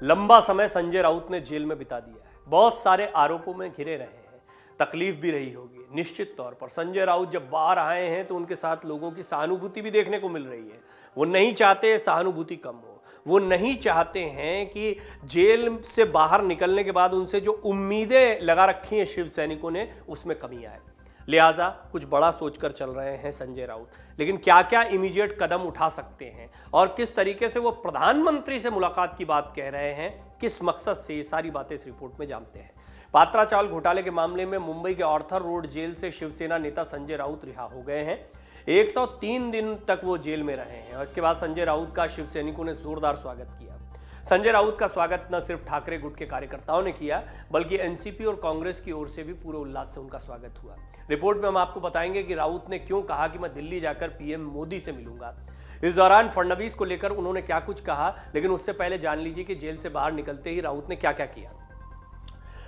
लंबा समय संजय राउत ने जेल में बिता दिया है, बहुत सारे आरोपों में घिरे रहे हैं, तकलीफ भी रही होगी। निश्चित तौर पर संजय राउत जब बाहर आए हैं तो उनके साथ लोगों की सहानुभूति भी देखने को मिल रही है। वो नहीं चाहते सहानुभूति कम हो, वो नहीं चाहते हैं कि जेल से बाहर निकलने के बाद उनसे जो उम्मीदें लगा रखी हैं शिव सैनिकों ने उसमें कमी आए, लिहाजा कुछ बड़ा सोचकर चल रहे हैं संजय राउत। लेकिन क्या क्या इमीडिएट कदम उठा सकते हैं और किस तरीके से वो प्रधानमंत्री से मुलाकात की बात कह रहे हैं, किस मकसद से, ये सारी बातें इस रिपोर्ट में जानते हैं। पात्रा चावल घोटाले के मामले में मुंबई के ऑर्थर रोड जेल से शिवसेना नेता संजय राउत रिहा हो गए हैं। 103 दिन तक वो जेल में रहे हैं और इसके बाद संजय राउत का शिव सैनिकों ने जोरदार स्वागत किया। संजय राउत का स्वागत न सिर्फ ठाकरे गुट के कार्यकर्ताओं ने किया बल्कि एनसीपी और कांग्रेस की ओर से भी पूरे उल्लास से उनका स्वागत हुआ। रिपोर्ट में हम आपको बताएंगे कि राउत ने क्यों कहा कि मैं दिल्ली जाकर पीएम मोदी से मिलूंगा। इस दौरान फडणवीस को लेकर उन्होंने क्या कुछ कहा, लेकिन उससे पहले जान लीजिए कि जेल से बाहर निकलते ही राउत ने क्या क्या किया।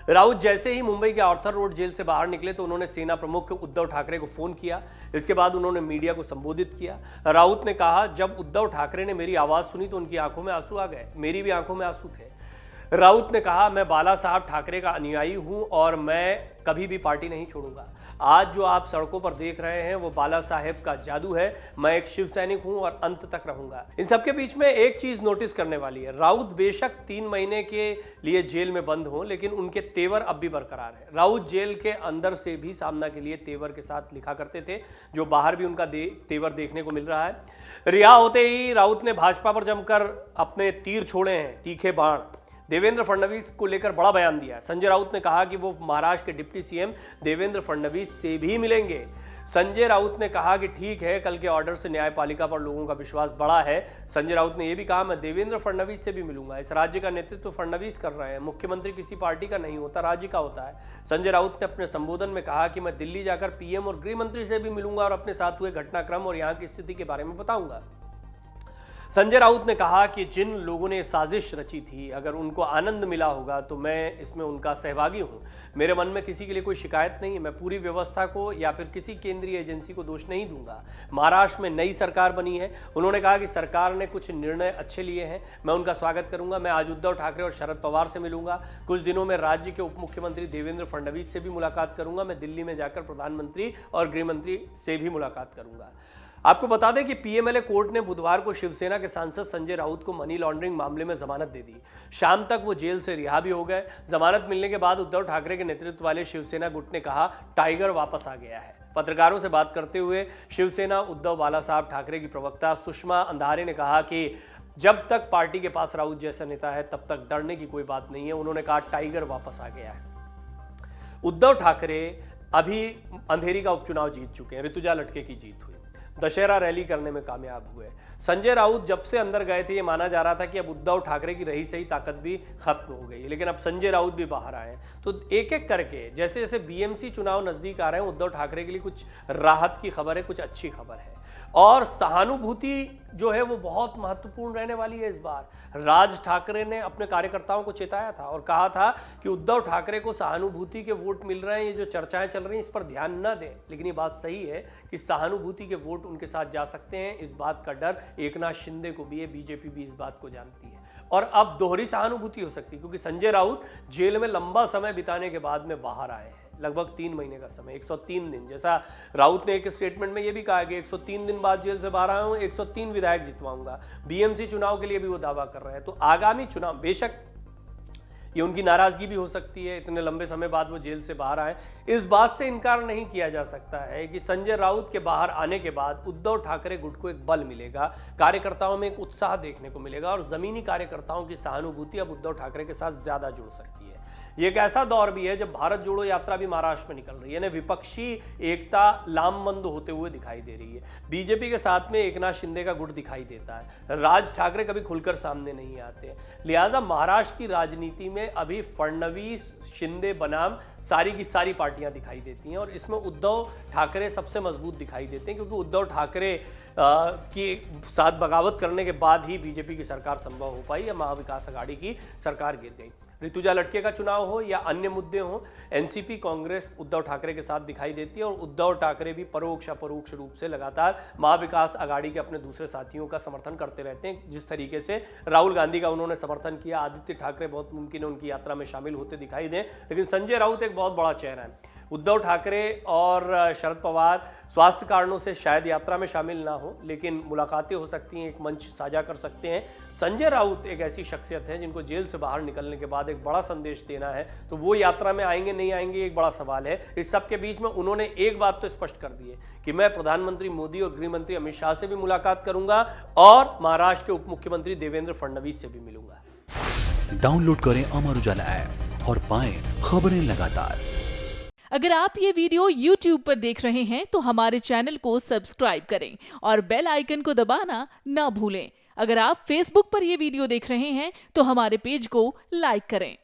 राउत जैसे ही मुंबई के ऑर्थर रोड जेल से बाहर निकले तो उन्होंने सेना प्रमुख उद्धव ठाकरे को फोन किया। इसके बाद उन्होंने मीडिया को संबोधित किया। राउत ने कहा, जब उद्धव ठाकरे ने मेरी आवाज सुनी तो उनकी आंखों में आंसू आ गए, मेरी भी आंखों में आंसू थे। राउत ने कहा, मैं बाला साहब ठाकरे का अनुयायी हूं और मैं कभी भी पार्टी नहीं छोड़ूंगा। आज जो आप सड़कों पर देख रहे हैं वो बाला साहेब का जादू है। मैं एक शिव सैनिक हूं और अंत तक रहूंगा। इन सबके बीच में एक चीज नोटिस करने वाली है, राउत बेशक 3 महीने के लिए जेल में बंद हो लेकिन उनके तेवर अब भी बरकरार है। राउत जेल के अंदर से भी सामना के लिए तेवर के साथ लिखा करते थे, जो बाहर भी उनका तेवर देखने को मिल रहा है। रिहा होते ही राउत ने भाजपा पर जमकर अपने तीर छोड़े हैं, तीखे बाण। देवेंद्र फडणवीस को लेकर बड़ा बयान दिया। संजय राउत ने कहा कि वो महाराष्ट्र के डिप्टी सीएम देवेंद्र फडणवीस से भी मिलेंगे। संजय राउत ने कहा कि ठीक है, कल के ऑर्डर से न्यायपालिका पर लोगों का विश्वास बढ़ा है। संजय राउत ने यह भी कहा, मैं देवेंद्र फडणवीस से भी मिलूंगा। इस राज्य का नेतृत्व फडणवीस कर रहे हैं, मुख्यमंत्री किसी पार्टी का नहीं होता, राज्य का होता है। संजय राउत ने अपने संबोधन में कहा कि मैं दिल्ली जाकर पीएम और गृह मंत्री से भी मिलूंगा और अपने साथ हुए घटनाक्रम और यहाँ की स्थिति के बारे में बताऊंगा। संजय राउत ने कहा कि जिन लोगों ने साजिश रची थी, अगर उनको आनंद मिला होगा तो मैं इसमें उनका सहभागी हूं। मेरे मन में किसी के लिए कोई शिकायत नहीं है। मैं पूरी व्यवस्था को या फिर किसी केंद्रीय एजेंसी को दोष नहीं दूंगा। महाराष्ट्र में नई सरकार बनी है। उन्होंने कहा कि सरकार ने कुछ निर्णय अच्छे लिए हैं, मैं उनका स्वागत करूंगा। मैं आज उद्धव ठाकरे और शरद पवार से मिलूंगा। कुछ दिनों में राज्य के उप मुख्यमंत्री देवेंद्र फडणवीस से भी मुलाकात करूंगा। मैं दिल्ली में जाकर प्रधानमंत्री और गृह मंत्री से भी मुलाकात करूंगा। आपको बता दें कि पीएमएलए कोर्ट ने बुधवार को शिवसेना के सांसद संजय राउत को मनी लॉन्ड्रिंग मामले में जमानत दे दी। शाम तक वो जेल से रिहा भी हो गए। जमानत मिलने के बाद उद्धव ठाकरे के नेतृत्व वाले शिवसेना गुट ने कहा, टाइगर वापस आ गया है। पत्रकारों से बात करते हुए शिवसेना उद्धव बाला साहब ठाकरे की प्रवक्ता सुषमा अंधारे ने कहा कि जब तक पार्टी के पास राउत जैसा नेता है तब तक डरने की कोई बात नहीं है। उन्होंने कहा, टाइगर वापस आ गया है। उद्धव ठाकरे अभी अंधेरी का उपचुनाव जीत चुके हैं, ऋतुजा लटके की जीत हुई, दशहरा रैली करने में कामयाब हुए। संजय राउत जब से अंदर गए थे ये माना जा रहा था कि अब उद्धव ठाकरे की रही सही ताकत भी खत्म हो गई है, लेकिन अब संजय राउत भी बाहर आए हैं। तो एक एक करके जैसे जैसे बीएमसी चुनाव नजदीक आ रहे हैं, उद्धव ठाकरे के लिए कुछ राहत की खबर है, कुछ अच्छी खबर है और सहानुभूति जो है वो बहुत महत्वपूर्ण रहने वाली है। इस बार राज ठाकरे ने अपने कार्यकर्ताओं को चेताया था और कहा था कि उद्धव ठाकरे को सहानुभूति के वोट मिल रहे हैं, ये जो चर्चाएं चल रही हैं इस पर ध्यान न दें। लेकिन ये बात सही है कि सहानुभूति के वोट उनके साथ जा सकते हैं। इस बात का डर एकनाथ शिंदे को भी है, बीजेपी भी इस बात को जानती है और अब दोहरी सहानुभूति हो सकती है क्योंकि संजय राउत जेल में लंबा समय बिताने के बाद में बाहर आए हैं, लगभग 3 महीने का समय, 103 दिन। जैसा राउत ने एक स्टेटमेंट में यह भी कहा कि 103 दिन बाद जेल से बाहर आया हूं, 103 विधायक जितवाऊंगा। बीएमसी चुनाव के लिए भी वो दावा कर रहे हैं। तो आगामी चुनाव, बेशक ये उनकी नाराजगी भी हो सकती है, इतने लंबे समय बाद वो जेल से बाहर आए, इस बात से इनकार नहीं किया जा सकता है कि संजय राउत के बाहर आने के बाद उद्धव ठाकरे गुट को एक बल मिलेगा, कार्यकर्ताओं में एक उत्साह देखने को मिलेगा और जमीनी कार्यकर्ताओं की सहानुभूति अब उद्धव ठाकरे के साथ ज्यादा जुड़ सकती है। ये एक ऐसा दौर भी है जब भारत जोड़ो यात्रा भी महाराष्ट्र में निकल रही है, यानी विपक्षी एकता लामबंद होते हुए दिखाई दे रही है। बीजेपी के साथ में एकनाथ शिंदे का गुट दिखाई देता है, राज ठाकरे कभी खुलकर सामने नहीं आते। लिहाजा महाराष्ट्र की राजनीति में अभी फडणवीस, शिंदे बनाम सारी की सारी पार्टियां दिखाई देती हैं और इसमें उद्धव ठाकरे सबसे मजबूत दिखाई देते हैं क्योंकि उद्धव ठाकरे की साथ बगावत करने के बाद ही बीजेपी की सरकार संभव हो पाई या महाविकास आघाड़ी की सरकार गिर गई। ऋतुजा लटके का चुनाव हो या अन्य मुद्दे हो, एनसीपी कांग्रेस उद्धव ठाकरे के साथ दिखाई देती है और उद्धव ठाकरे भी परोक्ष अपरोक्ष रूप से लगातार महाविकास आघाड़ी के अपने दूसरे साथियों का समर्थन करते रहते हैं। जिस तरीके से राहुल गांधी का उन्होंने समर्थन किया, आदित्य ठाकरे बहुत मुमकिन है उनकी यात्रा में शामिल होते दिखाई दें, लेकिन संजय राउत एक बहुत बड़ा चेहरा है। उद्धव ठाकरे और शरद पवार स्वास्थ्य कारणों से शायद यात्रा में शामिल ना हो, लेकिन मुलाकातें हो सकती हैं, एक मंच साझा कर सकते हैं। संजय राउत एक ऐसी शख्सियत है जिनको जेल से बाहर निकलने के बाद एक बड़ा संदेश देना है, तो वो यात्रा में आएंगे नहीं आएंगे एक बड़ा सवाल है। इस सब के बीच में उन्होंने एक बात तो स्पष्ट कर दी है कि मैं प्रधानमंत्री मोदी और गृह मंत्री अमित शाह से भी मुलाकात करूंगा और महाराष्ट्र के उप मुख्यमंत्री देवेंद्र फडणवीस से भी मिलूंगा। डाउनलोड करें अमर उजाला ऐप और पाएं खबरें लगातार। अगर आप ये वीडियो YouTube पर देख रहे हैं तो हमारे चैनल को सब्सक्राइब करें और बेल आइकन को दबाना ना भूलें। अगर आप Facebook पर ये वीडियो देख रहे हैं तो हमारे पेज को लाइक करें।